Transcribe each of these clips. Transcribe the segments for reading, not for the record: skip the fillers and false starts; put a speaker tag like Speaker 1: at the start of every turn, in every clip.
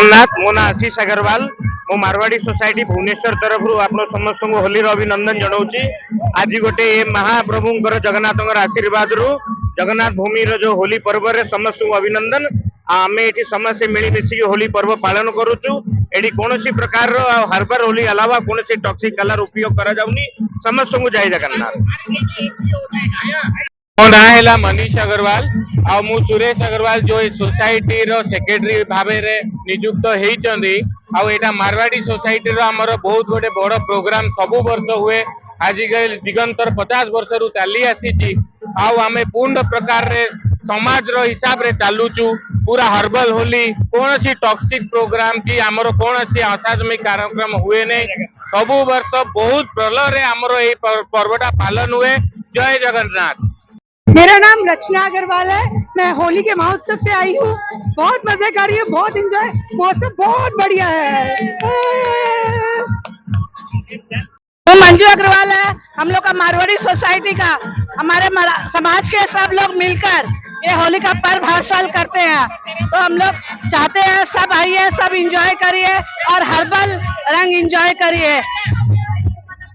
Speaker 1: जगन्नाथ मो ना आशीष अग्रवाल मो मारवाड़ी सोसाइटी भुवनेश्वर तरफ आप समस्त को होली अभिनंदन जनाऊँगी। आज गोटे महाप्रभु जगन्नाथ आशीर्वाद रु जगन्नाथ भूमि जो होली पर्व रे समस्त को अभिनंदन। आम ये समस्त मिलमिशी होली पर्व पालन करुचु। एटी कौन प्रकार हार्बर होली अलावा कौन टॉक्सिक कलर उपयोग करा जाउनी। समस्त को जय जगन्नाथ। मो ना है मनीष अग्रवाल आ मु सुरेश अग्रवाल जो सोसाइटी रो सेक्रेटरी भावे रे नियुक्त होइचंदी। आ एटा मारवाड़ी सोसाइटी रो हमर बहुत गोटे बड़ प्रोग्राम सबु वर्ष हुए। आज दिगंतर 50 वर्ष रु चली आसी। आमे पूर्ण प्रकार रे समाज रो हिसाब रे चालुचु। पूरा हर्बल होली कौन सी टॉक्सिक प्रोग्राम की आमर कौन सी असाधमिक कार्यक्रम हुए नहीं। सबु वर्ष बहुत प्रलय रे आमर ए पर्वटा पालन हुए। जय जगन्नाथ।
Speaker 2: मेरा नाम रचना अग्रवाल है। मैं होली के महोत्सव पे आई हूँ। बहुत मजे कर रही हूँ, बहुत एंजॉय। मौसम बहुत बढ़िया है। वो मंजू अग्रवाल है। हम लोग का मारवाड़ी सोसाइटी का हमारे समाज के सब लोग मिलकर ये होली का पर्व हर साल करते हैं। तो हम लोग चाहते हैं सब आइए, सब एंजॉय करिए और हर्बल रंग एंजॉय करिए।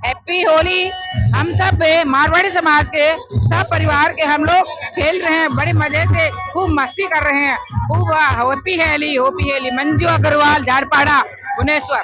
Speaker 2: हैप्पी होली। हम सब मारवाड़ी समाज के सब परिवार के हम लोग खेल रहे हैं, बड़े मजे से खूब मस्ती कर रहे हैं। खूब होपी हेली मंजू अग्रवाल झारपाड़ा भुवनेश्वर।